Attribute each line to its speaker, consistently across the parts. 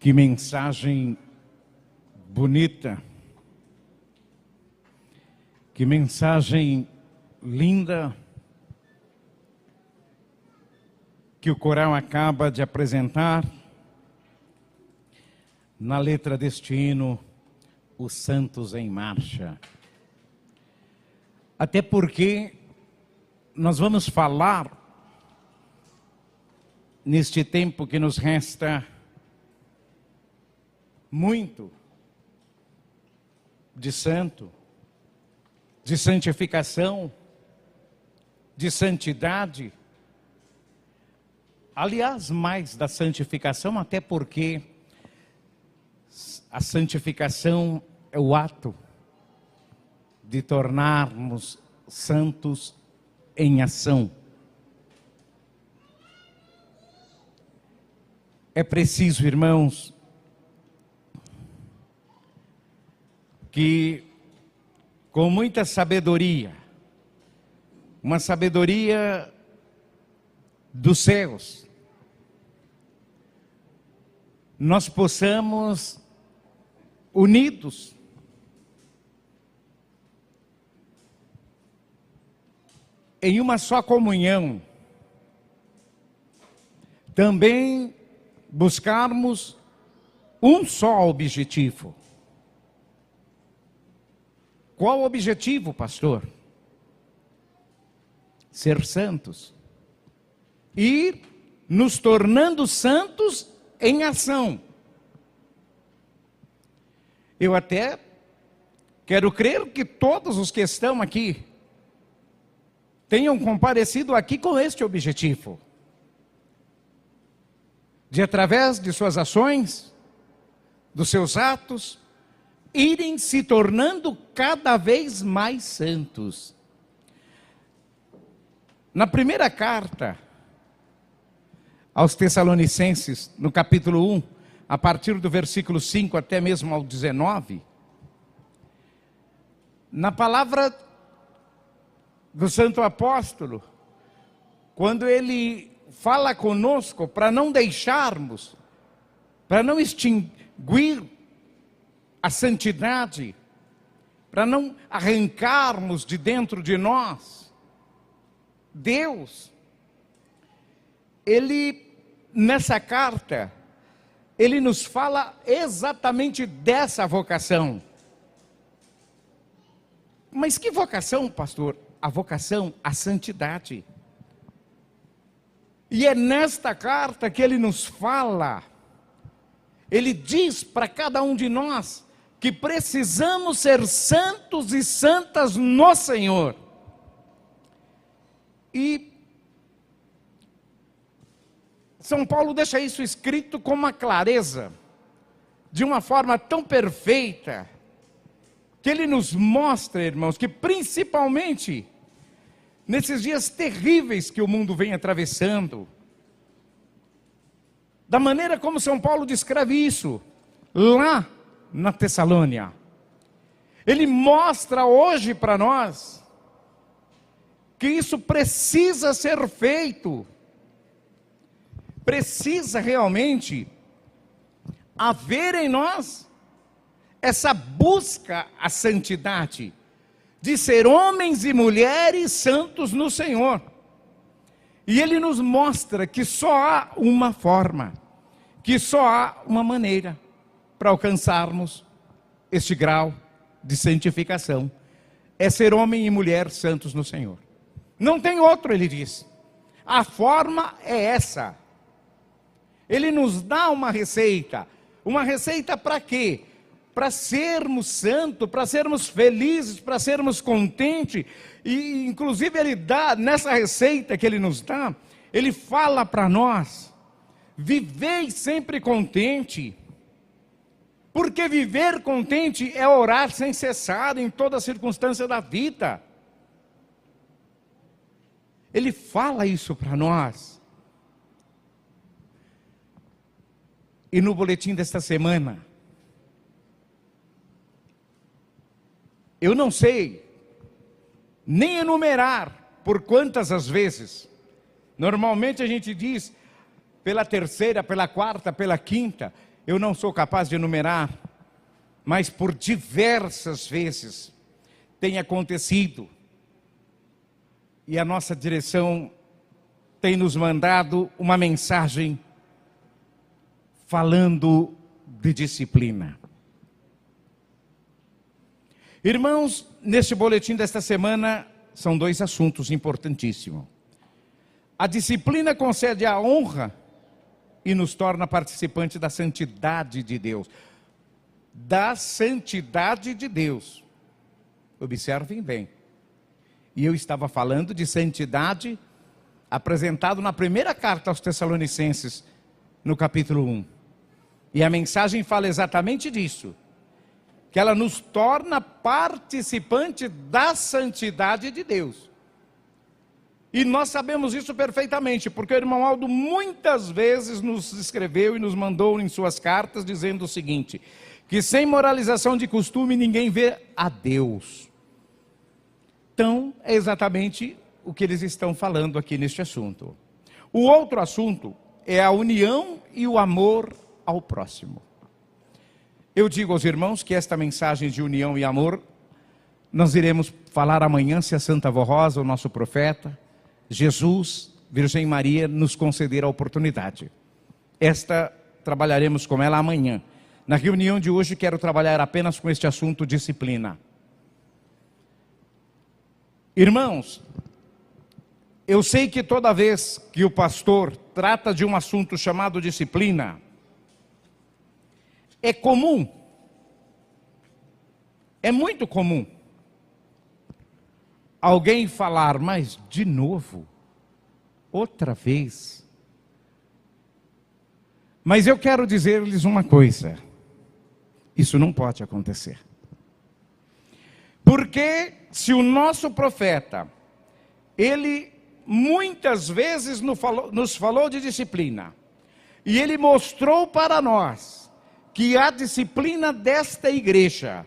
Speaker 1: Que mensagem bonita, que mensagem linda que o coral acaba de apresentar na letra deste hino, Os Santos em Marcha. Até porque nós vamos falar, neste tempo que nos resta, muito de santo, de santificação, de santidade. Aliás, mais da santificação, até porque a santificação é o ato de tornarmos santos em ação. É preciso, irmãos, que com muita sabedoria, uma sabedoria dos céus, nós possamos, unidos, em uma só comunhão, também buscarmos um só objetivo. Qual o objetivo, pastor? Ser santos. Ir nos tornando santos em ação. Eu até quero crer que todos os que estão aqui tenham comparecido aqui com este objetivo. De, através de suas ações, dos seus atos, irem se tornando cada vez mais santos. Na primeira carta aos Tessalonicenses, no capítulo 1, a partir do versículo 5 até mesmo ao 19, na palavra do santo apóstolo, quando ele fala conosco para não deixarmos, para não extinguir a santidade, para não arrancarmos de dentro de nós, Deus, Ele, nessa carta, Ele nos fala exatamente dessa vocação. Mas que vocação, pastor? A vocação à santidade. E é nesta carta que Ele nos fala, Ele diz para cada um de nós, que precisamos ser santos e santas no Senhor. E São Paulo deixa isso escrito com uma clareza, de uma forma tão perfeita, que ele nos mostra, irmãos, que principalmente nesses dias terríveis que o mundo vem atravessando, da maneira como São Paulo descreve isso, lá na Tessalônia, ele mostra hoje para nós, que isso precisa ser feito, precisa realmente haver em nós essa busca à santidade, de ser homens e mulheres santos no Senhor. E ele nos mostra que só há uma forma, que só há uma maneira para alcançarmos este grau de santificação, é ser homem e mulher santos no Senhor. Não tem outro, ele diz. A forma é essa. Ele nos dá uma receita para quê? Para sermos santos, para sermos felizes, para sermos contentes. E inclusive ele dá, nessa receita que ele nos dá, ele fala para nós, vivei sempre contente. Porque viver contente é orar sem cessar em toda circunstância da vida. Ele fala isso para nós. E no boletim desta semana, eu não sei nem enumerar por quantas as vezes. Normalmente a gente diz pela terceira, pela quarta, pela quinta. eu não sou capaz de enumerar, mas por diversas vezes tem acontecido. E a nossa direção tem nos mandado uma mensagem falando de disciplina. Irmãos, neste boletim desta semana, são 2 assuntos importantíssimos. A disciplina concede a honra e nos torna participante da santidade de Deus. Da santidade de Deus. Observem bem. E eu estava falando de santidade apresentado na primeira carta aos Tessalonicenses, no capítulo 1. E a mensagem fala exatamente disso. Que ela nos torna participante da santidade de Deus. E nós sabemos isso perfeitamente, porque o irmão Aldo muitas vezes nos escreveu e nos mandou em suas cartas dizendo o seguinte, que sem moralização de costume ninguém vê a Deus. Então, é exatamente o que eles estão falando aqui neste assunto. O outro assunto é a união e o amor ao próximo. Eu digo aos irmãos que esta mensagem de união e amor, nós iremos falar amanhã, se a Santa Vó Rosa, o nosso profeta, Jesus, Virgem Maria, nos conceder a oportunidade. Esta, trabalharemos com ela amanhã. Na reunião de hoje, quero trabalhar apenas com este assunto, disciplina. Irmãos, eu sei que toda vez que o pastor trata de um assunto chamado disciplina, é comum, é muito comum, alguém falar, mas de novo, outra vez. Mas eu quero dizer-lhes uma coisa, isso não pode acontecer. Porque se o nosso profeta, ele muitas vezes nos falou de disciplina, e ele mostrou para nós, que a disciplina desta igreja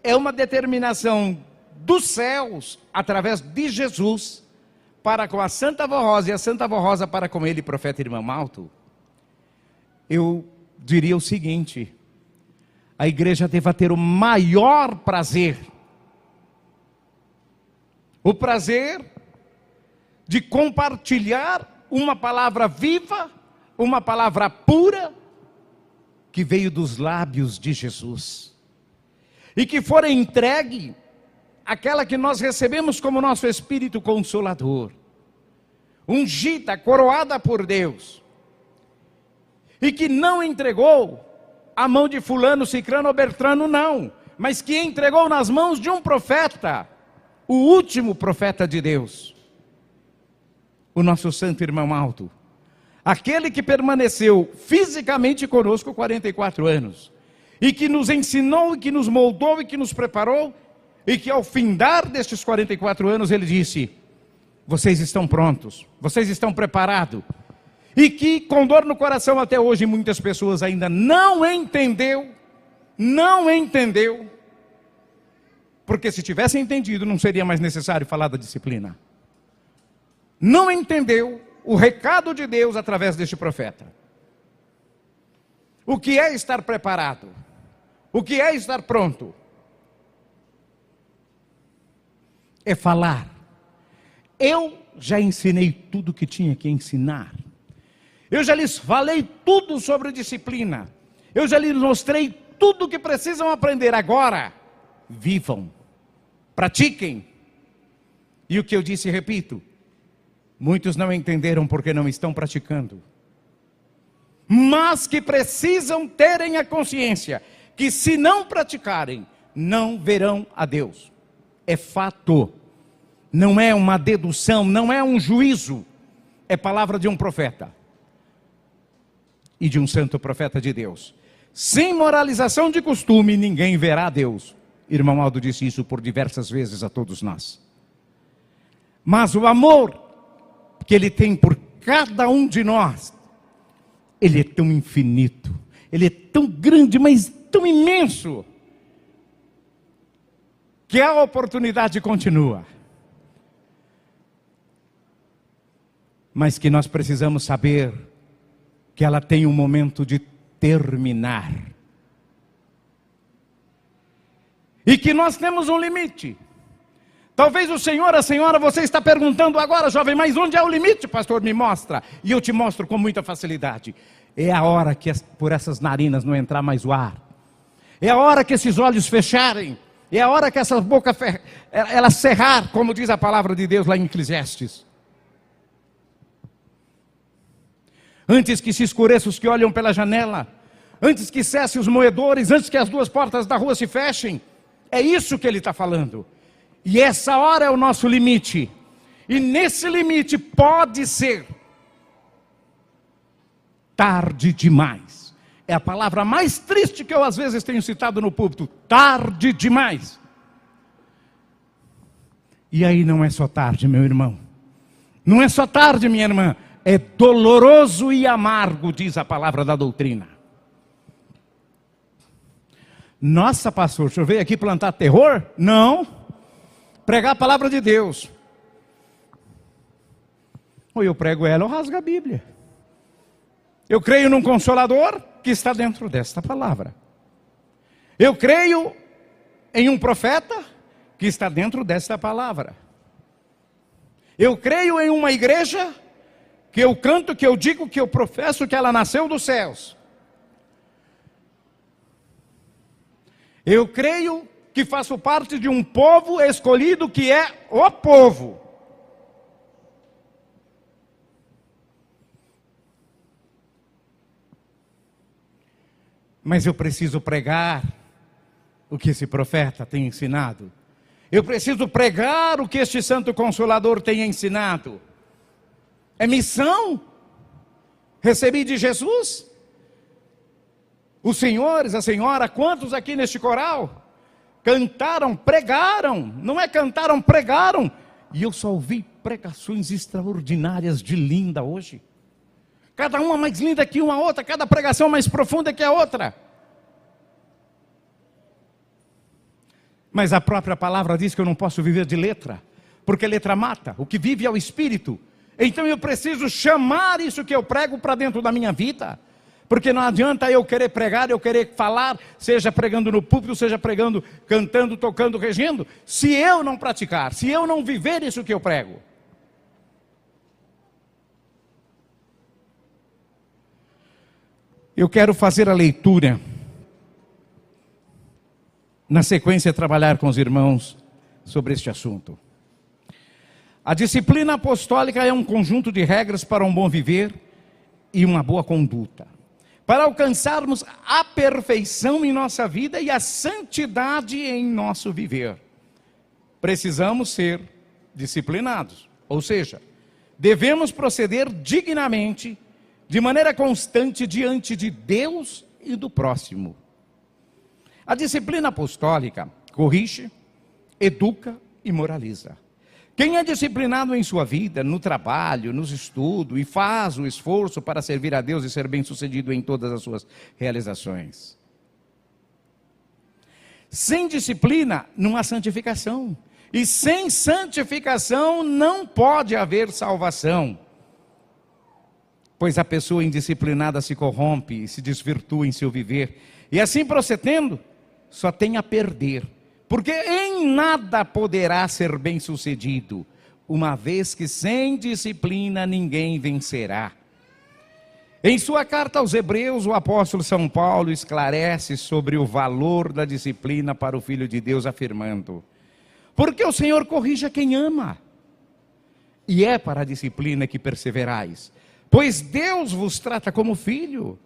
Speaker 1: é uma determinação dos céus, através de Jesus, para com a Santa Vó Rosa e a Santa Vó Rosa para com ele, profeta irmão Alto, eu diria o seguinte, a igreja deva ter o maior prazer, o prazer de compartilhar uma palavra viva, uma palavra pura, que veio dos lábios de Jesus, e que for entregue, aquela que nós recebemos como nosso Espírito Consolador, ungida, coroada por Deus, e que não entregou a mão de fulano, cicrano ou bertrano, não, mas que entregou nas mãos de um profeta, o último profeta de Deus, o nosso santo irmão Alto, aquele que permaneceu fisicamente conosco 44 anos, e que nos ensinou, e que nos moldou, e que nos preparou, e que ao findar destes 44 anos ele disse, vocês estão prontos, vocês estão preparados, e que com dor no coração até hoje muitas pessoas ainda não entendeu, porque se tivesse entendido não seria mais necessário falar da disciplina, não entendeu o recado de Deus através deste profeta. O que é estar preparado? O que é estar pronto? É falar. Eu já ensinei tudo que tinha que ensinar. Eu já lhes falei tudo sobre disciplina. Eu já lhes mostrei tudo que precisam aprender. Agora, vivam, pratiquem. E o que eu disse, repito, muitos não entenderam porque não estão praticando. Mas que precisam terem a consciência que se não praticarem, não verão a Deus. É fato. Não é uma dedução, não é um juízo. É palavra de um profeta. E de um santo profeta de Deus. Sem moralização de costume, ninguém verá a Deus. Irmão Aldo disse isso por diversas vezes a todos nós. Mas o amor que ele tem por cada um de nós, ele é tão infinito, ele é tão grande, mas tão imenso, que a oportunidade continua. Mas que nós precisamos saber que ela tem um momento de terminar. E que nós temos um limite. Talvez o senhor, a senhora, você está perguntando agora, jovem, mas onde é o limite, pastor? Me mostra. E eu te mostro com muita facilidade. É a hora que por essas narinas não entrar mais o ar. É a hora que esses olhos fecharem. É a hora que essa boca ela cerrar, como diz a palavra de Deus lá em Eclesiastes. Antes que se escureçam os que olham pela janela, antes que cessem os moedores, antes que as duas portas da rua se fechem. É isso que ele está falando. E essa hora é o nosso limite. E nesse limite pode ser tarde demais. É a palavra mais triste que eu às vezes tenho citado no púlpito. Tarde demais. E aí não é só tarde, meu irmão. Não é só tarde, minha irmã. É doloroso e amargo, diz a palavra da doutrina. Nossa, pastor, o senhor veio aqui plantar terror? Não. Pregar a palavra de Deus. Ou eu prego ela ou rasgo a Bíblia. Eu creio num Consolador que está dentro desta palavra. Eu creio em um profeta que está dentro desta palavra. Eu creio em uma igreja que eu canto, que eu digo, que eu professo que ela nasceu dos céus. Eu creio que faço parte de um povo escolhido que é o povo. Mas eu preciso pregar o que esse profeta tem ensinado. Eu preciso pregar o que este Santo Consolador tem ensinado. É missão. Recebi de Jesus. Os senhores, a senhora, quantos aqui neste coral cantaram, pregaram, não é cantaram, pregaram, e eu só ouvi pregações extraordinárias de linda hoje, cada uma mais linda que uma outra, cada pregação mais profunda que a outra, mas a própria palavra diz que eu não posso viver de letra, porque letra mata, o que vive é o Espírito. Então eu preciso chamar isso que eu prego para dentro da minha vida. Porque não adianta eu querer pregar, eu querer falar, seja pregando no púlpito, seja pregando, cantando, tocando, regendo, se eu não praticar, se eu não viver isso que eu prego. Eu quero fazer a leitura, na sequência trabalhar com os irmãos sobre este assunto. A disciplina apostólica é um conjunto de regras para um bom viver e uma boa conduta. Para alcançarmos a perfeição em nossa vida e a santidade em nosso viver. Precisamos ser disciplinados, ou seja, devemos proceder dignamente, de maneira constante diante de Deus e do próximo. A disciplina apostólica corrige, educa e moraliza. Quem é disciplinado em sua vida, no trabalho, nos estudos, e faz o esforço para servir a Deus e ser bem-sucedido em todas as suas realizações. Sem disciplina, não há santificação. E sem santificação, não pode haver salvação. Pois a pessoa indisciplinada se corrompe e se desvirtua em seu viver. E assim procedendo, só tem a perder. Porque em nada poderá ser bem-sucedido, uma vez que sem disciplina ninguém vencerá. Em sua carta aos Hebreus, o apóstolo São Paulo esclarece sobre o valor da disciplina para o Filho de Deus, afirmando: porque o Senhor corrige a quem ama, e é para a disciplina que perseverais, pois Deus vos trata como filho.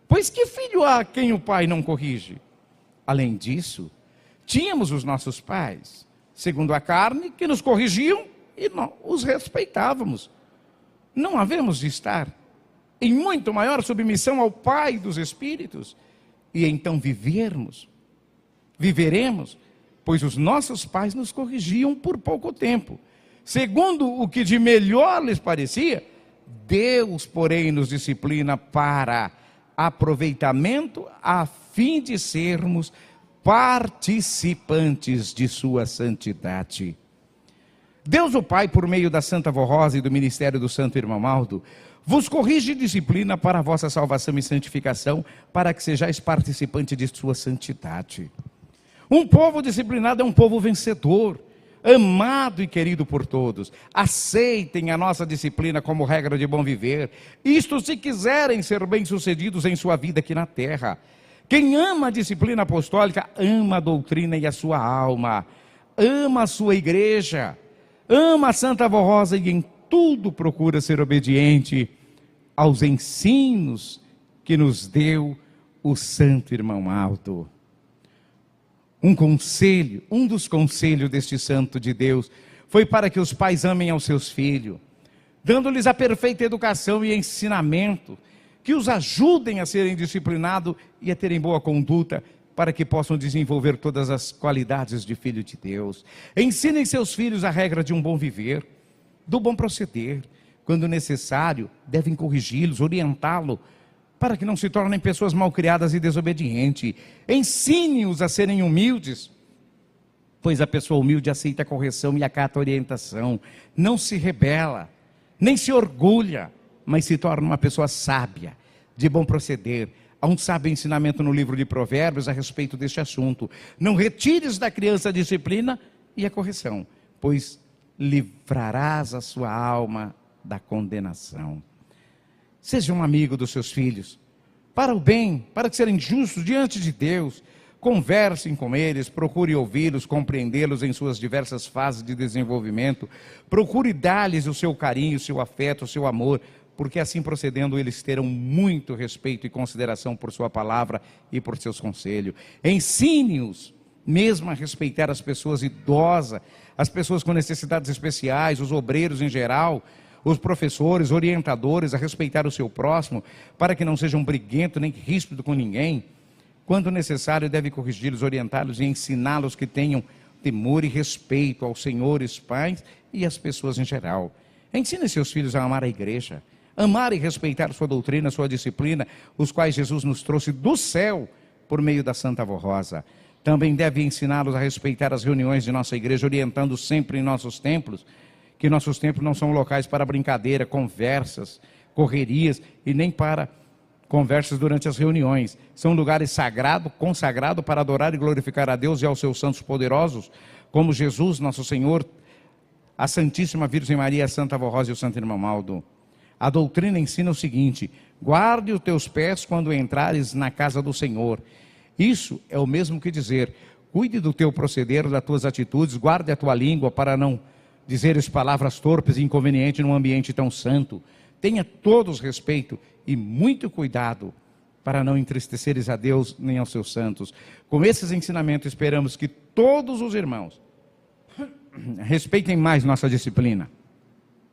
Speaker 1: Pois que filho há quem o pai não corrige? Além disso, tínhamos os nossos pais, segundo a carne, que nos corrigiam e nós os respeitávamos. Não havemos de estar em muito maior submissão ao Pai dos Espíritos, e então viveremos, pois os nossos pais nos corrigiam por pouco tempo, segundo o que de melhor lhes parecia. Deus, porém, nos disciplina para aproveitamento, a fim de sermos participantes de sua santidade. Deus o Pai, por meio da Santa Vó Rosa e do ministério do Santo Irmão Aldo, vos corrige e disciplina para a vossa salvação e santificação, para que sejais participante de sua santidade. Um povo disciplinado é um povo vencedor, amado e querido por todos. Aceitem a nossa disciplina como regra de bom viver. Isto se quiserem ser bem-sucedidos em sua vida aqui na terra. Quem ama a disciplina apostólica, ama a doutrina e a sua alma. Ama a sua igreja. Ama a Santa Avó Rosa e em tudo procura ser obediente aos ensinos que nos deu o Santo Irmão Aldo. Um dos conselhos deste santo de Deus foi para que os pais amem aos seus filhos, dando-lhes a perfeita educação e ensinamento, que os ajudem a serem disciplinados e a terem boa conduta, para que possam desenvolver todas as qualidades de filho de Deus. Ensinem seus filhos a regra de um bom viver, do bom proceder. Quando necessário, devem corrigi-los, orientá-los, para que não se tornem pessoas malcriadas e desobedientes. Ensine-os a serem humildes, pois a pessoa humilde aceita a correção e acata a orientação. Não se rebela, nem se orgulha, mas se torna uma pessoa sábia, de bom proceder. Há um sábio ensinamento no livro de Provérbios a respeito deste assunto. Não retires da criança a disciplina e a correção, pois livrarás a sua alma da condenação. Seja um amigo dos seus filhos, para o bem, para que serem justos diante de Deus. Conversem com eles, procure ouvi-los, compreendê-los em suas diversas fases de desenvolvimento. Procure dar-lhes o seu carinho, o seu afeto, o seu amor, porque assim procedendo eles terão muito respeito e consideração por sua palavra e por seus conselhos. Ensine-os mesmo a respeitar as pessoas idosas, as pessoas com necessidades especiais, os obreiros em geral, os professores, orientadores, a respeitar o seu próximo, para que não sejam briguentos nem ríspidos com ninguém. Quando necessário, deve corrigi-los, orientá-los e ensiná-los que tenham temor e respeito aos senhores, pais e às pessoas em geral. Ensine seus filhos a amar a igreja, amar e respeitar sua doutrina, sua disciplina, os quais Jesus nos trouxe do céu por meio da Santa Avó Rosa. Também deve ensiná-los a respeitar as reuniões de nossa igreja, orientando sempre em nossos templos, que nossos templos não são locais para brincadeira, conversas, correrias e nem para conversas durante as reuniões. São lugares sagrados, consagrados para adorar e glorificar a Deus e aos seus santos poderosos, como Jesus, nosso Senhor, a Santíssima Virgem Maria, a Santa Avó Rosa e o Santo Irmão Aldo. A doutrina ensina o seguinte: guarde os teus pés quando entrares na casa do Senhor. Isso é o mesmo que dizer, cuide do teu proceder, das tuas atitudes, guarde a tua língua para não dizeres palavras torpes e inconvenientes num ambiente tão santo. Tenha todos respeito e muito cuidado para não entristeceres a Deus nem aos seus santos. Com esses ensinamentos, esperamos que todos os irmãos respeitem mais nossa disciplina,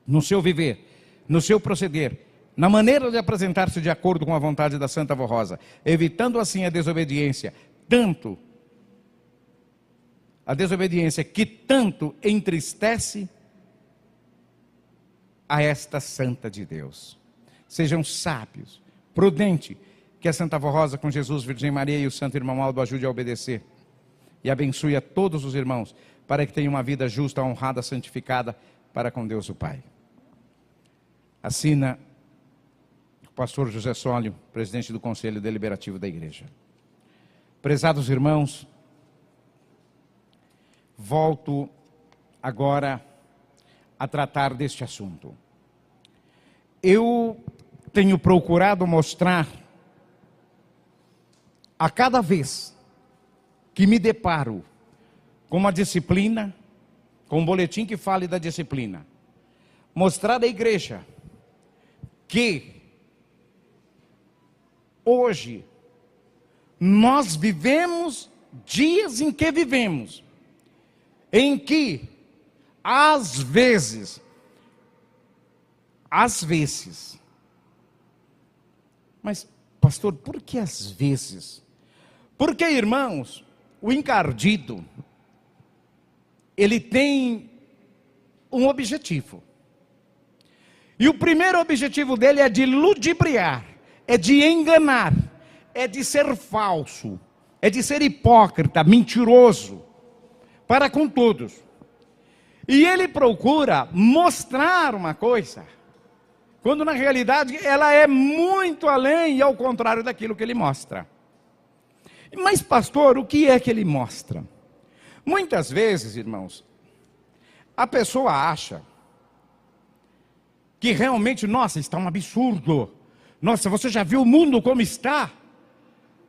Speaker 1: no seu viver, no seu proceder, na maneira de apresentar-se de acordo com a vontade da Santa Avó Rosa, evitando assim a desobediência, que tanto entristece a esta Santa de Deus. Sejam sábios, prudentes, que a Santa Avó Rosa com Jesus, Virgem Maria e o Santo Irmão Aldo ajude a obedecer e abençoe a todos os irmãos, para que tenham uma vida justa, honrada, santificada para com Deus o Pai. Assina o pastor José Sólio, presidente do Conselho Deliberativo da Igreja. Prezados irmãos, volto agora a tratar deste assunto. Eu tenho procurado mostrar, a cada vez que me deparo com uma disciplina, com um boletim que fale da disciplina, mostrar à igreja que hoje nós vivemos dias em que vivemos, em que às vezes, mas pastor, por que às vezes? Porque, irmãos, o encardido, ele tem um objetivo. E o primeiro objetivo dele é de ludibriar, é de enganar, é de ser falso, é de ser hipócrita, mentiroso, para com todos. E ele procura mostrar uma coisa quando na realidade ela é muito além e ao contrário daquilo que ele mostra. Mas pastor, o que é que ele mostra? Muitas vezes, irmãos, a pessoa acha que realmente, nossa, está um absurdo. Nossa, você já viu o mundo como está?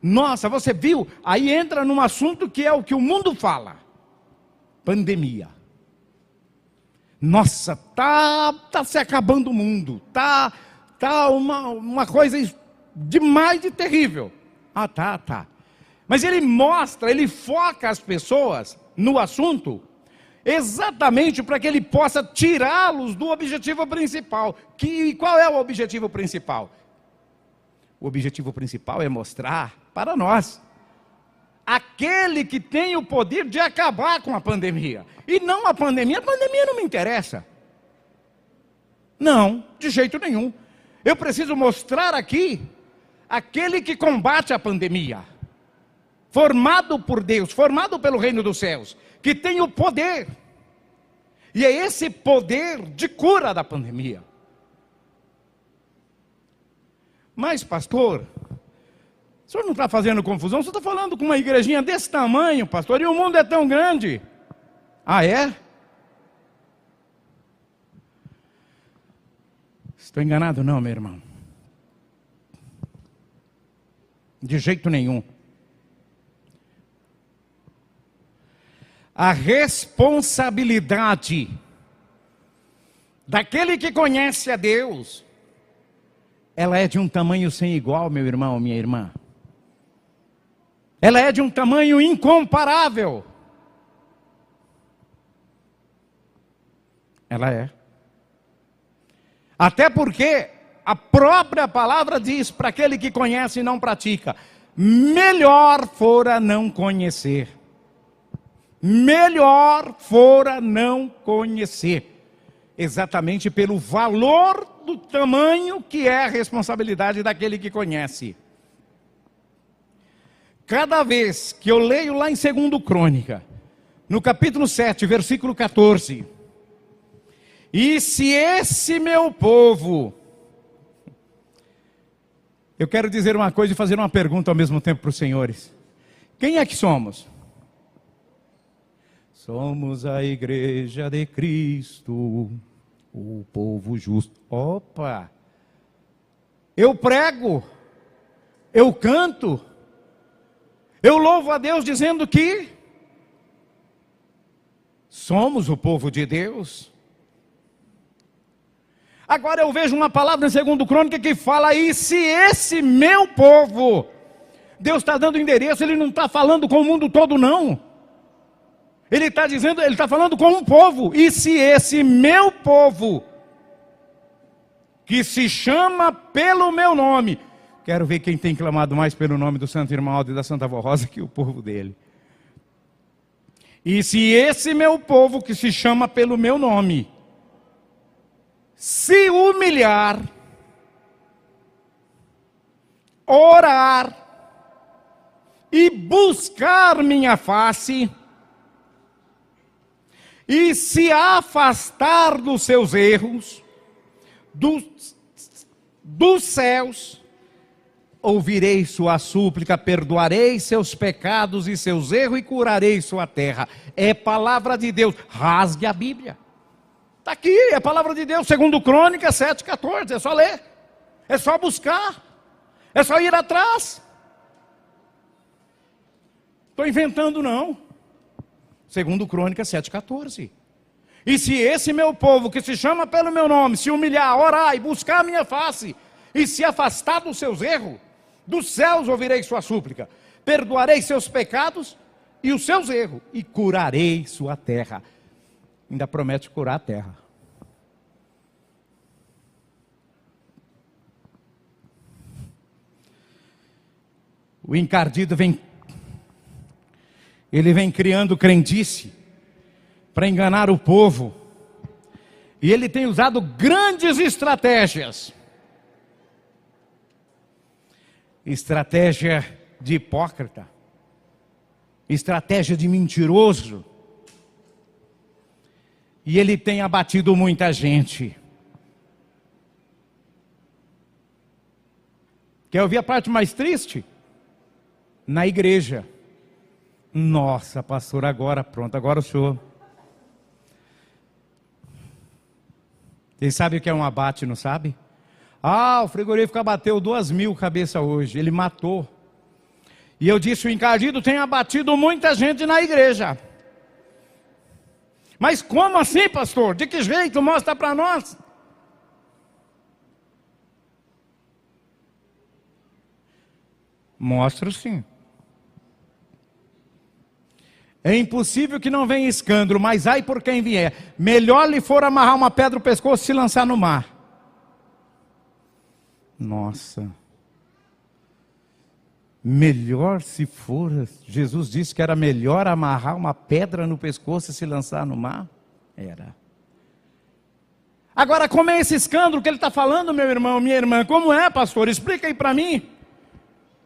Speaker 1: Nossa, você viu? Aí entra num assunto que é o que o mundo fala. Pandemia. Nossa, tá se acabando o mundo. Tá uma coisa demais de terrível. Ah, tá. Mas ele mostra, ele foca as pessoas no assunto exatamente para que ele possa tirá-los do objetivo principal. Qual é o objetivo principal? O objetivo principal é mostrar para nós aquele que tem o poder de acabar com a pandemia. E não a pandemia não me interessa. Não, de jeito nenhum. Eu preciso mostrar aqui aquele que combate a pandemia. Formado por Deus, formado pelo reino dos céus, que tem o poder. E é esse poder de cura da pandemia. Mas, pastor, o senhor não está fazendo confusão? O senhor está falando com uma igrejinha desse tamanho, pastor, e o mundo é tão grande. Ah, é? Estou enganado não, meu irmão. De jeito nenhum. A responsabilidade daquele que conhece a Deus, ela é de um tamanho sem igual, meu irmão, minha irmã. Ela é de um tamanho incomparável. Ela é. Até porque a própria palavra diz para aquele que conhece e não pratica: melhor fora não conhecer. Melhor fora não conhecer. Exatamente pelo valor do tamanho que é a responsabilidade daquele que conhece. Cada vez que eu leio lá em 2 Crônica, no capítulo 7, versículo 14, e se esse meu povo... Eu quero dizer uma coisa e fazer uma pergunta ao mesmo tempo para os senhores. Quem é que somos? Somos a igreja de Cristo, o povo justo. Opa! Eu prego, eu canto, eu louvo a Deus dizendo que somos o povo de Deus. Agora eu vejo uma palavra em 2 Crônica que fala: e se esse meu povo... Deus está dando endereço, Ele não está falando com o mundo todo não. Ele está dizendo, Ele está falando com um povo. E se esse meu povo, que se chama pelo meu nome... Quero ver quem tem clamado mais pelo nome do Santo Irmão Aldo e da Santa Avó Rosa que o povo dele. E se esse meu povo, que se chama pelo meu nome, se humilhar, orar e buscar minha face, e se afastar dos seus erros, dos céus, ouvirei sua súplica, perdoarei seus pecados e seus erros e curarei sua terra. É palavra de Deus. Rasgue a Bíblia. Está aqui, é palavra de Deus. 2 Crônica 7,14. É só ler. É só buscar. É só ir atrás. Estou inventando não. 2 Crônica 7,14. E se esse meu povo, que se chama pelo meu nome, se humilhar, orar e buscar a minha face, e se afastar dos seus erros, dos céus ouvirei sua súplica, perdoarei seus pecados e os seus erros, e curarei sua terra. Ainda promete curar a terra. O encardido ele vem criando crendice para enganar o povo, e ele tem usado grandes estratégias. Estratégia de hipócrita, estratégia de mentiroso, e ele tem abatido muita gente. Quer ouvir a parte mais triste? Na igreja. Nossa, pastor, agora pronto, agora o senhor. Vocês sabem o que é um abate, não sabe? Ah, o frigorífico abateu 2.000 cabeças hoje, ele matou. E eu disse, o encardido tem abatido muita gente na igreja. Mas como assim, pastor? De que jeito? Mostra para nós. Mostro sim. É impossível que não venha escândalo, mas ai por quem vier. Melhor lhe for amarrar uma pedra no pescoço e se lançar no mar. Nossa. Melhor se for, Jesus disse que era melhor amarrar uma pedra no pescoço e se lançar no mar? Era. Agora, como é esse escândalo que ele está falando, meu irmão, minha irmã? Como é, pastor? Explica aí para mim.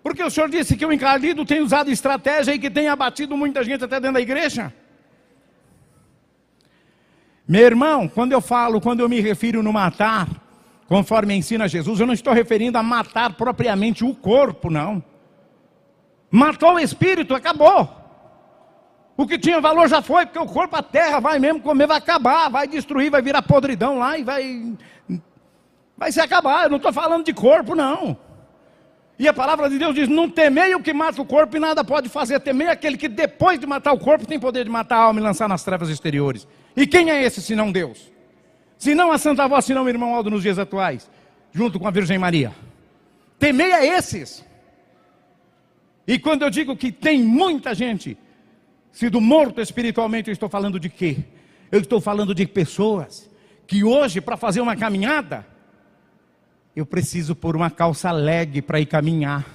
Speaker 1: Porque o senhor disse que o encardido tem usado estratégia e que tem abatido muita gente até dentro da igreja. Meu irmão, quando eu me refiro no matar, conforme ensina Jesus, eu não estou referindo a matar propriamente o corpo, não. Matou o espírito, acabou. O que tinha valor já foi, porque o corpo, a terra vai mesmo comer, vai acabar, vai destruir, vai virar podridão lá e vai se acabar. Eu não estou falando de corpo, não. E a palavra de Deus diz, não temei o que mata o corpo e nada pode fazer. Temei aquele que depois de matar o corpo tem poder de matar a alma e lançar nas trevas exteriores. E quem é esse senão Deus? Senão a Santa Voz, senão o irmão Aldo nos dias atuais, junto com a Virgem Maria. Temei a esses. E quando eu digo que tem muita gente sido morto espiritualmente, eu estou falando de quê? Eu estou falando de pessoas que hoje, para fazer uma caminhada, eu preciso pôr uma calça leg para ir caminhar.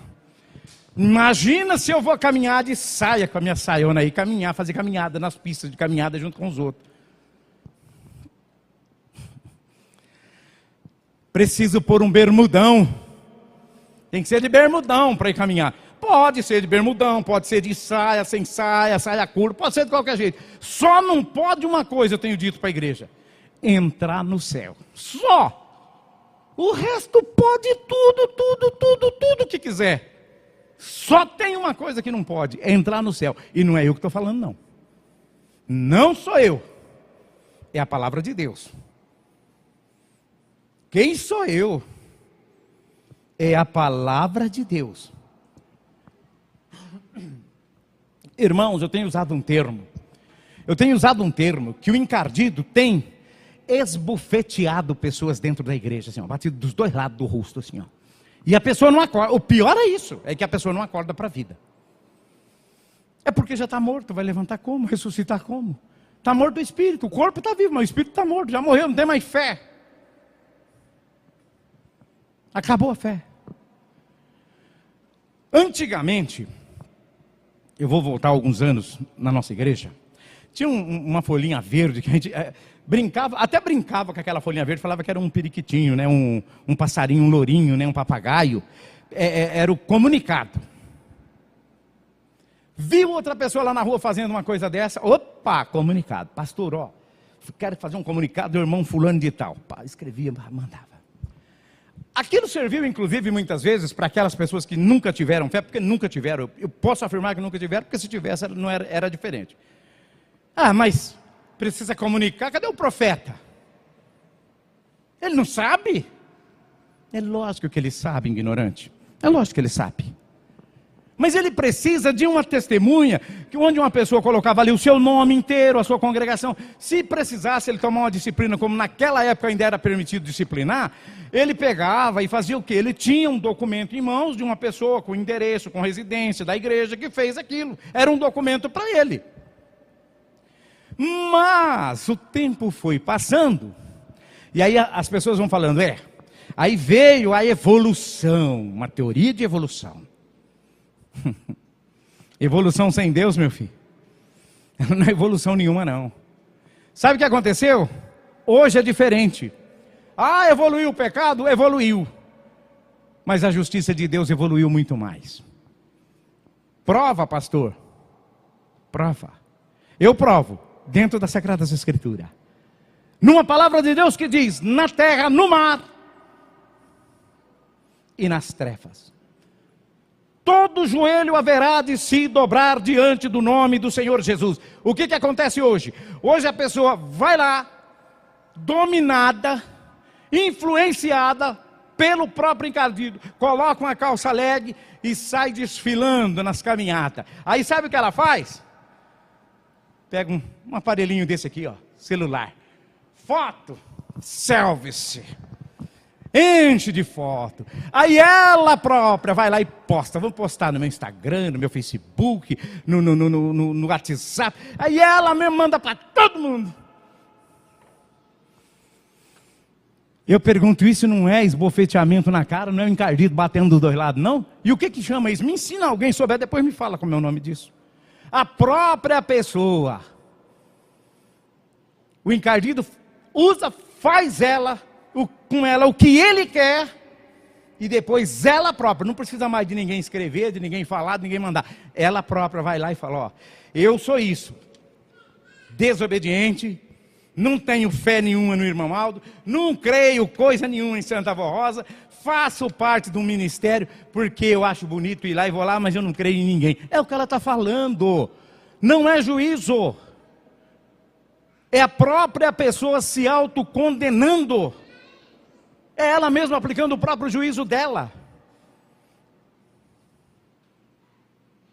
Speaker 1: Imagina se eu vou caminhar de saia com a minha saiona aí, caminhar, fazer caminhada nas pistas de caminhada junto com os outros. Preciso pôr um bermudão. Tem que ser de bermudão para ir caminhar. Pode ser de bermudão, pode ser de saia, sem saia, saia curta, pode ser de qualquer jeito. Só não pode uma coisa, eu tenho dito para a igreja: entrar no céu. Só. O resto pode tudo que quiser. Só tem uma coisa que não pode, é entrar no céu. E não é eu que estou falando, não. Não sou eu. É a palavra de Deus. Quem sou eu? É a palavra de Deus. Irmãos, eu tenho usado um termo. Que o encardido tem esbufeteado pessoas dentro da igreja, assim, ó, batido dos dois lados do rosto, assim, ó. E a pessoa não acorda. O pior é isso, é que a pessoa não acorda para a vida. É porque já está morto, vai levantar como? Ressuscitar como? Está morto o espírito, o corpo está vivo, mas o espírito está morto, já morreu, não tem mais fé. Acabou a fé. Antigamente, eu vou voltar alguns anos na nossa igreja, tinha uma folhinha verde que a gente até brincava com aquela folhinha verde, falava que era um periquitinho, né? um passarinho, um lourinho, né? Um papagaio. Era o comunicado. Viu outra pessoa lá na rua fazendo uma coisa dessa, opa, comunicado. Pastor, ó, quero fazer um comunicado do irmão fulano de tal. Pá, escrevia, mandava. Aquilo serviu, inclusive, muitas vezes, para aquelas pessoas que nunca tiveram fé, porque nunca tiveram. Eu posso afirmar que nunca tiveram, porque se tivesse, era diferente. Ah, mas precisa comunicar, cadê o profeta? Ele não sabe? É lógico que ele sabe, ignorante. É lógico que ele sabe. Mas ele precisa de uma testemunha, onde uma pessoa colocava ali o seu nome inteiro, a sua congregação. Se precisasse ele tomar uma disciplina, como naquela época ainda era permitido disciplinar, ele pegava e fazia o quê? Ele tinha um documento em mãos de uma pessoa com endereço, com residência da igreja que fez aquilo. Era um documento para ele. Mas o tempo foi passando, e aí as pessoas vão falando, aí veio a evolução, uma teoria de evolução. Evolução sem Deus, meu filho, não é evolução nenhuma, não. Sabe o que aconteceu? Hoje é diferente. Ah, evoluiu o pecado? Evoluiu. Mas a justiça de Deus evoluiu muito mais. Prova, pastor. Prova. Eu provo, dentro das Sagradas Escrituras. Numa palavra de Deus que diz, na terra, no mar e nas trevas. todo joelho haverá de se dobrar diante do nome do Senhor Jesus. O que acontece hoje? Hoje a pessoa vai lá, dominada, influenciada pelo próprio encardido, coloca uma calça leg e sai desfilando nas caminhadas. Aí sabe o que ela faz? Pega um aparelhinho desse aqui, ó, celular. Foto, selfie, enche de foto. Aí ela própria vai lá e posta. Vou postar no meu Instagram, no meu Facebook, no WhatsApp. Aí ela mesmo manda para todo mundo. Eu pergunto, isso não é esbofeteamento na cara, não é um encardido batendo dos dois lados, não? E o que chama isso? Me ensina alguém, souber, depois me fala como é o nome disso. A própria pessoa. O encardido usa, faz com ela o que ele quer, e depois ela própria, não precisa mais de ninguém escrever, de ninguém falar, de ninguém mandar. Ela própria vai lá e fala, ó, eu sou isso, desobediente, não tenho fé nenhuma no irmão Aldo, não creio coisa nenhuma em Santa Avó Rosa, faço parte de um ministério, porque eu acho bonito ir lá e vou lá, mas eu não creio em ninguém. É o que ela está falando, não é juízo. É a própria pessoa se autocondenando. É ela mesma aplicando o próprio juízo dela.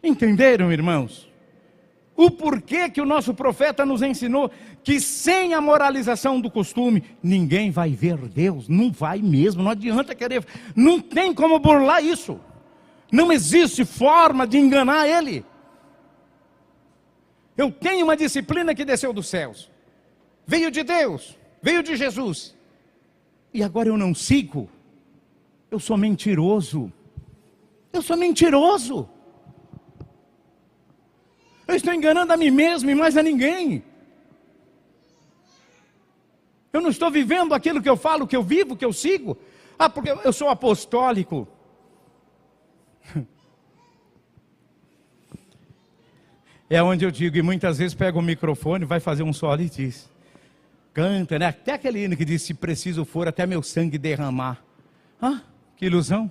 Speaker 1: Entenderam, irmãos? O porquê que o nosso profeta nos ensinou que sem a moralização do costume, ninguém vai ver Deus. Não vai mesmo, não adianta querer. Não tem como burlar isso. Não existe forma de enganar Ele. Eu tenho uma disciplina que desceu dos céus. Veio de Deus, veio de Jesus. E agora eu não sigo. Eu sou mentiroso. Eu sou mentiroso. Eu estou enganando a mim mesmo e mais a ninguém. Eu não estou vivendo aquilo que eu falo, que eu vivo, que eu sigo. Ah, porque eu sou apostólico. É onde eu digo, e muitas vezes pega o microfone, vai fazer um solo e diz, canta, né? Até aquele hino que diz, se preciso for, até meu sangue derramar. Ah, que ilusão.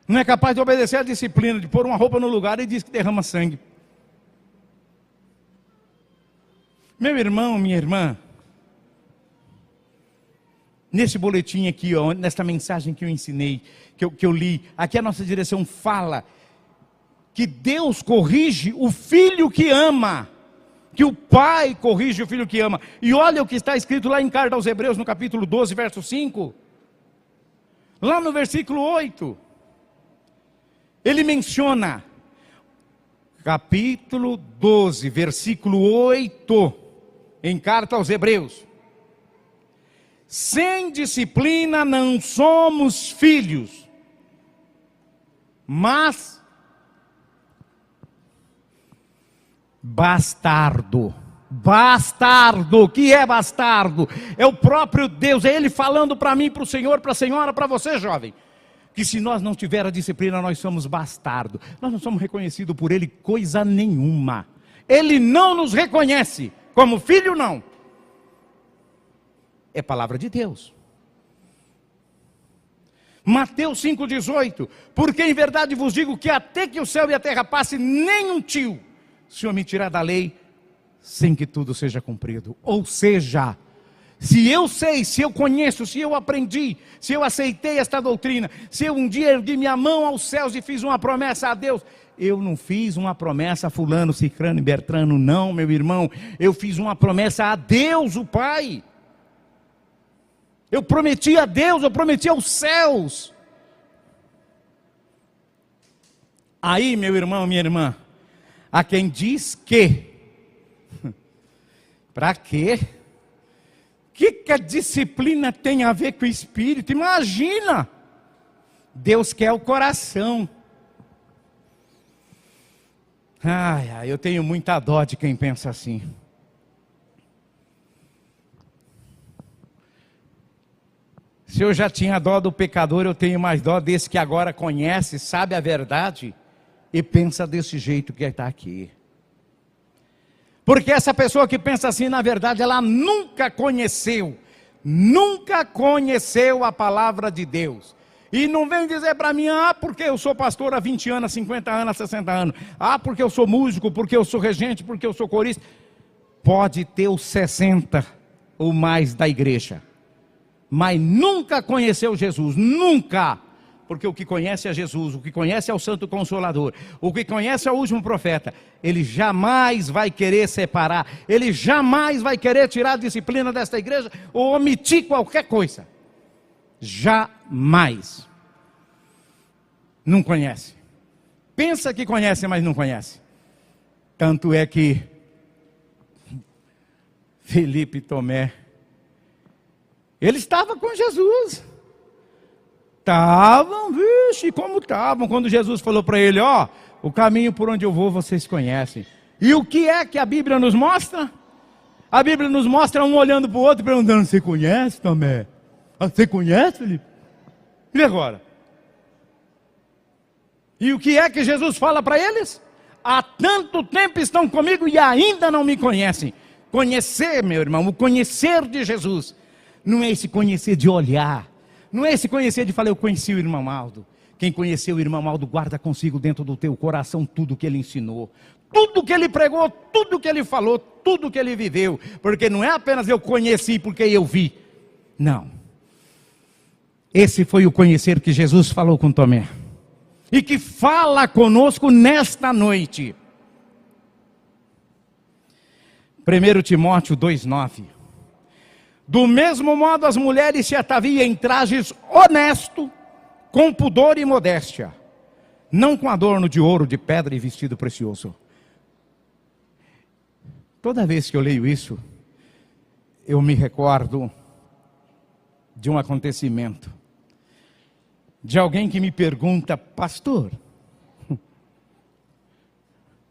Speaker 1: Não é capaz de obedecer a disciplina, de pôr uma roupa no lugar e diz que derrama sangue. Meu irmão, minha irmã, nesse boletim aqui, ó, nesta mensagem que eu ensinei, que eu li, aqui a nossa direção fala que Deus corrige o filho que ama, que o pai corrige o filho que ama. E olha o que está escrito lá em Carta aos Hebreus, no capítulo 12, verso 5. Lá no versículo 8. Ele menciona, capítulo 12, versículo 8, em Carta aos Hebreus. Sem disciplina não somos filhos, mas bastardo. Bastardo, o que é bastardo? É o próprio Deus, é Ele falando para mim, para o Senhor, para a senhora, para você, jovem. Que se nós não tivermos a disciplina, nós somos bastardo. Nós não somos reconhecidos por Ele coisa nenhuma. Ele não nos reconhece como filho, não. É palavra de Deus. Mateus 5,18. Porque em verdade vos digo que até que o céu e a terra passem, nem um tio se omitirá da lei, sem que tudo seja cumprido. Ou seja, se eu sei, se eu conheço, se eu aprendi, se eu aceitei esta doutrina, se eu um dia ergui minha mão aos céus e fiz uma promessa a Deus, eu não fiz uma promessa a fulano, cicrano e bertrano, não, meu irmão. Eu fiz uma promessa a Deus, o Pai. Eu prometi a Deus, eu prometi aos céus. Aí, meu irmão, minha irmã, há quem diz que, para quê? O que a disciplina tem a ver com o Espírito? Imagina, Deus quer o coração. Ai, eu tenho muita dó de quem pensa assim. Se eu já tinha dó do pecador, eu tenho mais dó desse que agora conhece, sabe a verdade e pensa desse jeito que está aqui. Porque essa pessoa que pensa assim, na verdade, ela nunca conheceu a palavra de Deus. E não vem dizer para mim, porque eu sou pastor há 20 anos, 50 anos, 60 anos. Porque eu sou músico, porque eu sou regente, porque eu sou corista. Pode ter os 60 ou mais da igreja, mas nunca conheceu Jesus, nunca. Porque o que conhece é Jesus, o que conhece é o Santo Consolador, o que conhece é o último profeta. Ele jamais vai querer separar, ele jamais vai querer tirar a disciplina desta igreja ou omitir qualquer coisa. Jamais. Não conhece. Pensa que conhece, mas não conhece. Tanto é que Felipe e Tomé, ele estava com Jesus. Estavam, vixe, como estavam, quando Jesus falou para ele, o caminho por onde eu vou vocês conhecem. E o que é que a Bíblia nos mostra? A Bíblia nos mostra um olhando para o outro, perguntando, você conhece, Tomé? Você conhece, Felipe? E agora? E o que é que Jesus fala para eles? Há tanto tempo estão comigo e ainda não me conhecem. Conhecer, meu irmão, o conhecer de Jesus, não é esse conhecer de olhar, não é esse conhecer de falar, eu conheci o irmão Aldo. Quem conheceu o irmão Aldo, guarda consigo dentro do teu coração tudo que ele ensinou, tudo que ele pregou, tudo que ele falou, tudo que ele viveu. Porque não é apenas eu conheci porque eu vi. Não. Esse foi o conhecer que Jesus falou com Tomé. E que fala conosco nesta noite. 1 Timóteo 2,9. Do mesmo modo as mulheres se ataviam em trajes honesto, com pudor e modéstia, não com adorno de ouro, de pedra e vestido precioso. Toda vez que eu leio isso, eu me recordo de um acontecimento, de alguém que me pergunta, pastor,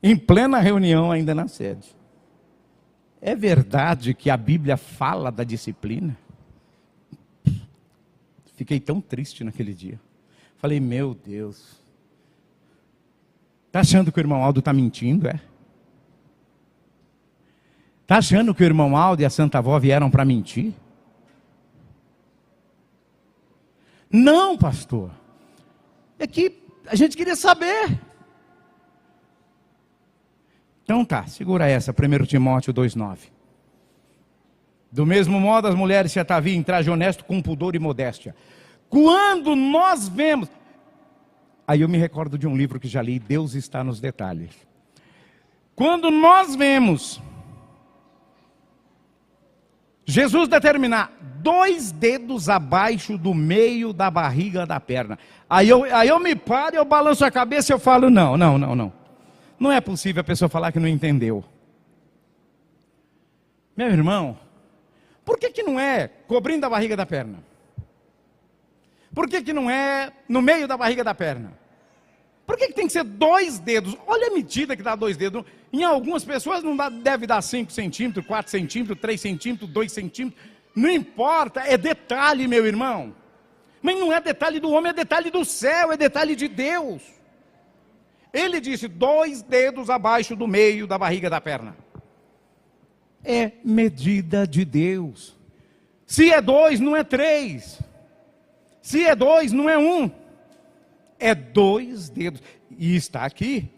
Speaker 1: em plena reunião ainda na sede, é verdade que a Bíblia fala da disciplina? Fiquei tão triste naquele dia. Falei, meu Deus. Está achando que o irmão Aldo está mentindo, é? Está achando que o irmão Aldo e a Santa Avó vieram para mentir? Não, pastor. É que a gente queria saber. Então tá, segura essa, 1 Timóteo 2,9. Do mesmo modo as mulheres se ataviam em traje honesto com pudor e modéstia. Quando nós vemos... Aí eu me recordo de um livro que já li, Deus está nos detalhes. Quando nós vemos Jesus determinar 2 dedos abaixo do meio da barriga da perna. Aí eu me paro, eu balanço a cabeça e eu falo, não. Não é possível a pessoa falar que não entendeu. Meu irmão, por que não é cobrindo a barriga da perna? Por que não é no meio da barriga da perna? Por que tem que ser 2 dedos? Olha a medida que dá 2 dedos. Em algumas pessoas não deve dar 5 centímetros, 4 centímetros, 3 centímetros, 2 centímetros. Não importa, é detalhe, meu irmão. Mas não é detalhe do homem, é detalhe do céu, é detalhe de Deus. Ele disse 2 dedos abaixo do meio da barriga da perna. É medida de Deus. Se é 2, não é 3. Se é 2, não é 1. É 2 dedos. E está aqui.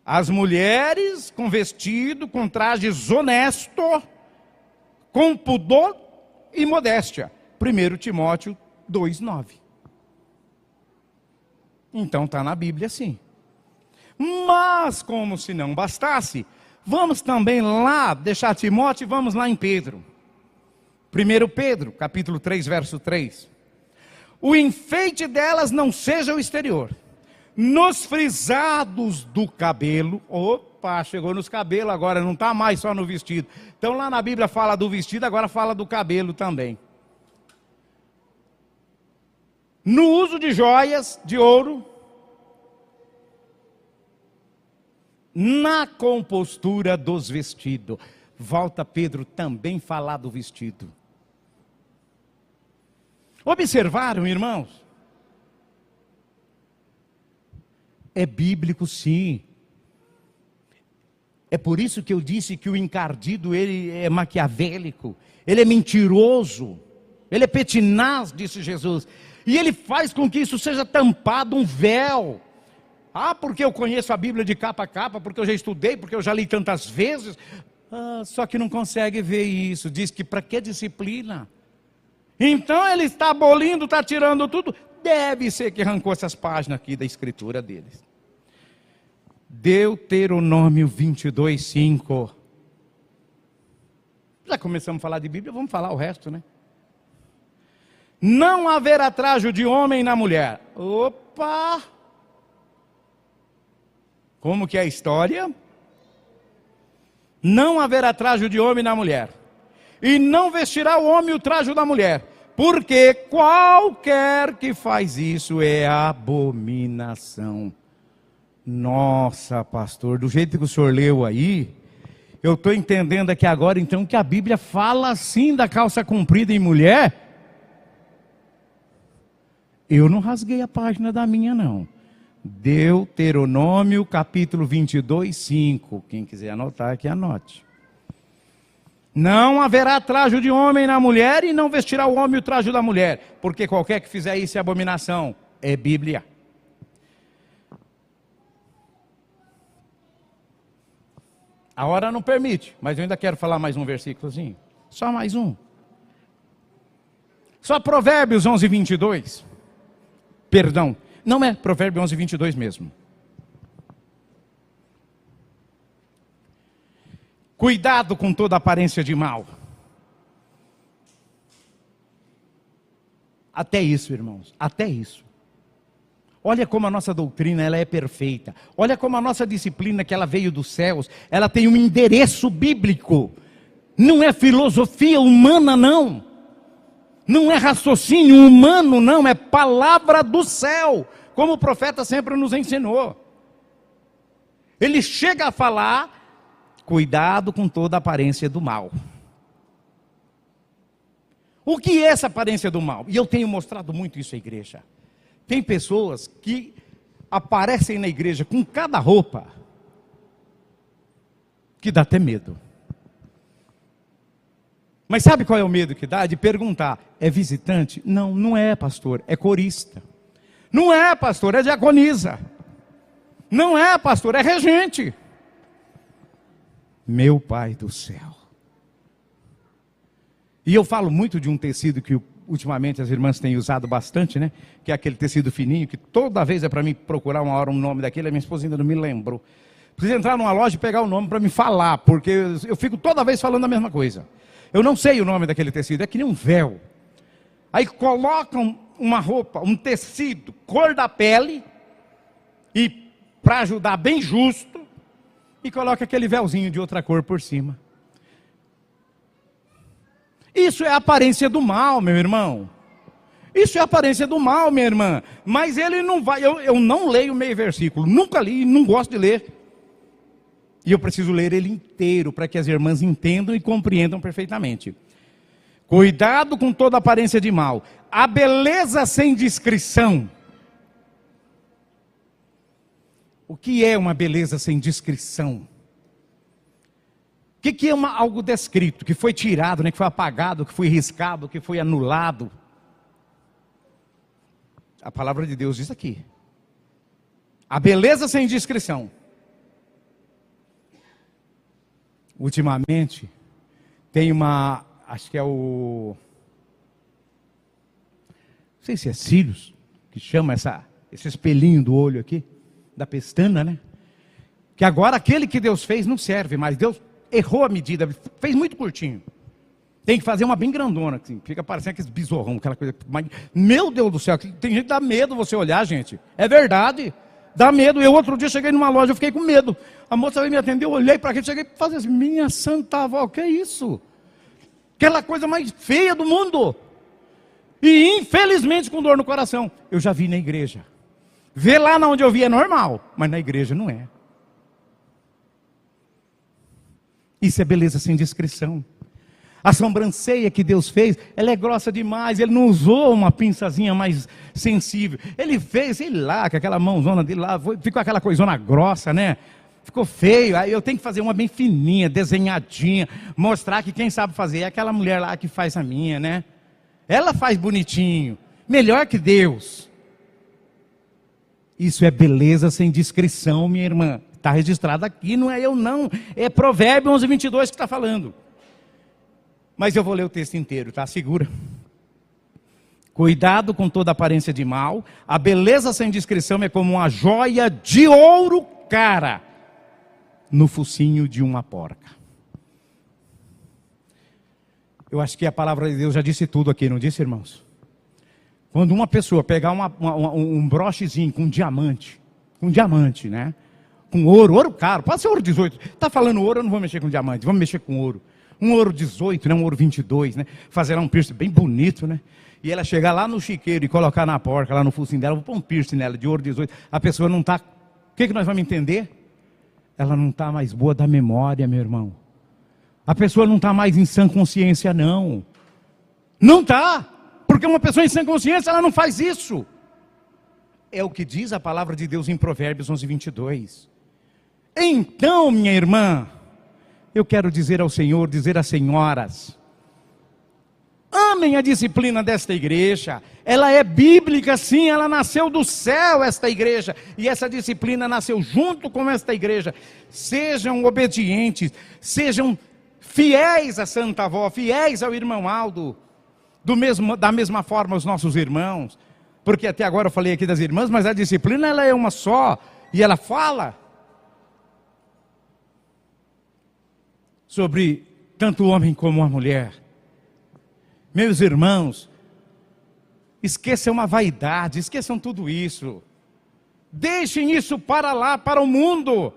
Speaker 1: As mulheres com vestido, com trajes honesto, com pudor e modéstia. 1 Timóteo 2,9. Então está na Bíblia sim. Mas como se não bastasse, vamos também lá deixar Timóteo e vamos lá em Pedro. 1 Pedro, capítulo 3, verso 3. O enfeite delas não seja o exterior, nos frisados do cabelo. Opa, chegou nos cabelos agora, não está mais só no vestido. Então lá na Bíblia fala do vestido, agora fala do cabelo também. No uso de joias de ouro, na compostura dos vestidos. Volta Pedro também falar do vestido. Observaram, irmãos? É bíblico sim. É por isso que eu disse que o encardido, ele é maquiavélico, ele é mentiroso. Ele é pertinaz, disse Jesus. E ele faz com que isso seja tampado um véu. Ah, porque eu conheço a Bíblia de capa a capa, porque eu já estudei, porque eu já li tantas vezes. Ah, só que não consegue ver isso. Diz que para que disciplina? Então ele está abolindo, está tirando tudo. Deve ser que arrancou essas páginas aqui da escritura deles. Deuteronômio 22, 5. Já começamos a falar de Bíblia, vamos falar o resto, né? Não haverá trajo de homem na mulher. Opa! Como que é a história? Não haverá trajo de homem na mulher. E não vestirá o homem o trajo da mulher. Porque qualquer que faz isso é abominação. Nossa, pastor, do jeito que o senhor leu aí, eu estou entendendo aqui agora então que a Bíblia fala assim da calça comprida em mulher. Eu não rasguei a página da minha não. Deuteronômio capítulo 22, 5. Quem quiser anotar aqui, anote. Não haverá trajo de homem na mulher e não vestirá o homem o trajo da mulher. Porque qualquer que fizer isso é abominação. É Bíblia. A hora não permite, mas eu ainda quero falar mais um versículozinho. Só mais um. Só Provérbios 11, 22. Perdão, não é Provérbios 11, 22 mesmo. Cuidado com toda aparência de mal. Até isso, irmãos, até isso. Olha como a nossa doutrina ela é perfeita. Olha como a nossa disciplina que ela veio dos céus, ela tem um endereço bíblico. Não é filosofia humana, não. Não é raciocínio humano, não. É palavra do céu. Como o profeta sempre nos ensinou. Ele chega a falar, cuidado com toda aparência do mal. O que é essa aparência do mal? E eu tenho mostrado muito isso à igreja. Tem pessoas que aparecem na igreja com cada roupa que dá até medo. Mas sabe qual é o medo que dá? De perguntar, é visitante? Não, não é, pastor, é corista. Não é, pastor, é diaconisa. Não é, pastor, é regente. Meu Pai do céu. E eu falo muito de um tecido que ultimamente as irmãs têm usado bastante, né? Que é aquele tecido fininho, que toda vez é para mim procurar uma hora um nome daquele, a minha esposa ainda não me lembrou. Preciso entrar numa loja e pegar o nome para me falar, porque eu fico toda vez falando a mesma coisa. Eu não sei o nome daquele tecido, é que nem um véu. Aí colocam uma roupa, um tecido, cor da pele, e para ajudar bem justo, e coloca aquele véuzinho de outra cor por cima. Isso é a aparência do mal, meu irmão. Isso é a aparência do mal, minha irmã. Mas ele não vai, eu não leio meio versículo, nunca li, não gosto de ler. E eu preciso ler ele inteiro para que as irmãs entendam e compreendam perfeitamente. Cuidado com toda aparência de mal. A beleza sem discrição. O que é uma beleza sem discrição? O que é algo descrito, que foi tirado, né, que foi apagado, que foi riscado, que foi anulado? A palavra de Deus diz aqui. A beleza sem discrição. Ultimamente, tem uma, acho que é o, não sei se é cílios, que chama esse espelhinho do olho aqui, da pestana, né? Que agora aquele que Deus fez não serve mais, Deus errou a medida, fez muito curtinho. Tem que fazer uma bem grandona, assim, fica parecendo aqueles besorrão, aquela coisa, meu Deus do céu, tem gente que dá medo você olhar, gente, é verdade. Dá medo. Eu outro dia cheguei numa loja, eu fiquei com medo. A moça veio me atender, eu olhei para aquilo, cheguei e falei assim, minha santa avó, o que é isso? Aquela coisa mais feia do mundo. E infelizmente com dor no coração. Eu já vi na igreja. Ver lá onde eu vi é normal, mas na igreja não é. Isso é beleza sem discrição. A sobrancelha que Deus fez, ela é grossa demais. Ele não usou uma pinçazinha mais sensível. Ele fez, sei lá, com aquela mãozona dele lá, ficou aquela coisona grossa, né? Ficou feio. Aí eu tenho que fazer uma bem fininha, desenhadinha, mostrar que quem sabe fazer é aquela mulher lá que faz a minha, né? Ela faz bonitinho, melhor que Deus. Isso é beleza sem discrição, minha irmã. Está registrado aqui, não é eu não. É Provérbios 11:22 que está falando. Mas eu vou ler o texto inteiro, tá? Segura. Cuidado com toda aparência de mal. A beleza sem discrição é como uma joia de ouro cara no focinho de uma porca. Eu acho que a palavra de Deus já disse tudo aqui, não disse, irmãos? Quando uma pessoa pegar um brochezinho com diamante, né? Com ouro caro, pode ser ouro 18. Está falando ouro, eu não vou mexer com diamante, vamos mexer com ouro. Um ouro 18, né? Um ouro 22, né? Fazer lá um piercing bem bonito, né? E ela chegar lá no chiqueiro e colocar na porca, lá no focinho dela, vou pôr um piercing nela de ouro 18. A pessoa não está... O que nós vamos entender? Ela não está mais boa da memória, meu irmão. A pessoa não está mais em sã consciência, não. Não está. Porque uma pessoa em sã consciência, ela não faz isso. É o que diz a palavra de Deus em Provérbios 11:22. Então, minha irmã, eu quero dizer ao Senhor, dizer às senhoras, amem a disciplina desta igreja. Ela é bíblica, sim, ela nasceu do céu, esta igreja. E essa disciplina nasceu junto com esta igreja. Sejam obedientes, sejam fiéis à Santa Avó, fiéis ao irmão Aldo. Da mesma forma os nossos irmãos. Porque até agora eu falei aqui das irmãs, mas a disciplina ela é uma só. E ela fala sobre tanto o homem como a mulher. Meus irmãos, esqueçam a vaidade, esqueçam tudo isso. Deixem isso para lá, para o mundo.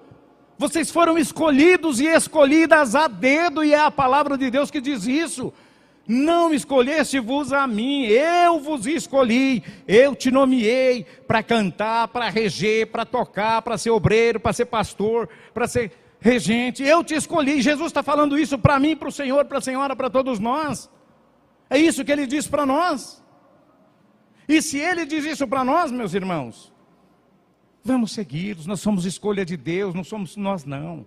Speaker 1: Vocês foram escolhidos e escolhidas a dedo, e é a palavra de Deus que diz isso. Não escolheste-vos a mim, eu vos escolhi, eu te nomeei para cantar, para reger, para tocar, para ser obreiro, para ser pastor, para ser regente. Eu te escolhi. Jesus está falando isso para mim, para o Senhor, para a senhora, para todos nós. É isso que ele diz para nós. E se ele diz isso para nós, meus irmãos, vamos segui-los. Nós somos escolha de Deus, não somos nós não.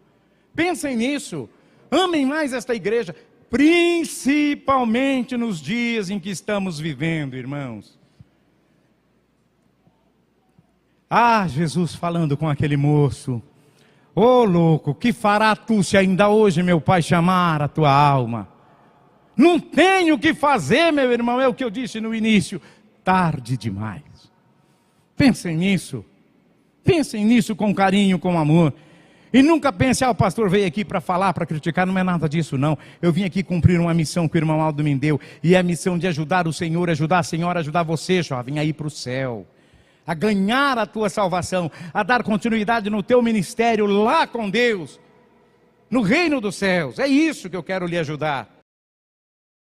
Speaker 1: Pensem nisso. Amem mais esta igreja, principalmente nos dias em que estamos vivendo, irmãos. Ah, Jesus falando com aquele moço. Ô louco, que fará tu se ainda hoje meu pai chamar a tua alma? Não tenho o que fazer, meu irmão, é o que eu disse no início. Tarde demais. Pensem nisso. Pensem nisso com carinho, com amor. E nunca pense, o pastor veio aqui para falar, para criticar. Não é nada disso, não. Eu vim aqui cumprir uma missão que o irmão Aldo me deu. E é a missão de ajudar o Senhor, ajudar a senhora, ajudar você, jovem, a ir para o céu. A ganhar a tua salvação. A dar continuidade no teu ministério lá com Deus. No reino dos céus. É isso que eu quero lhe ajudar.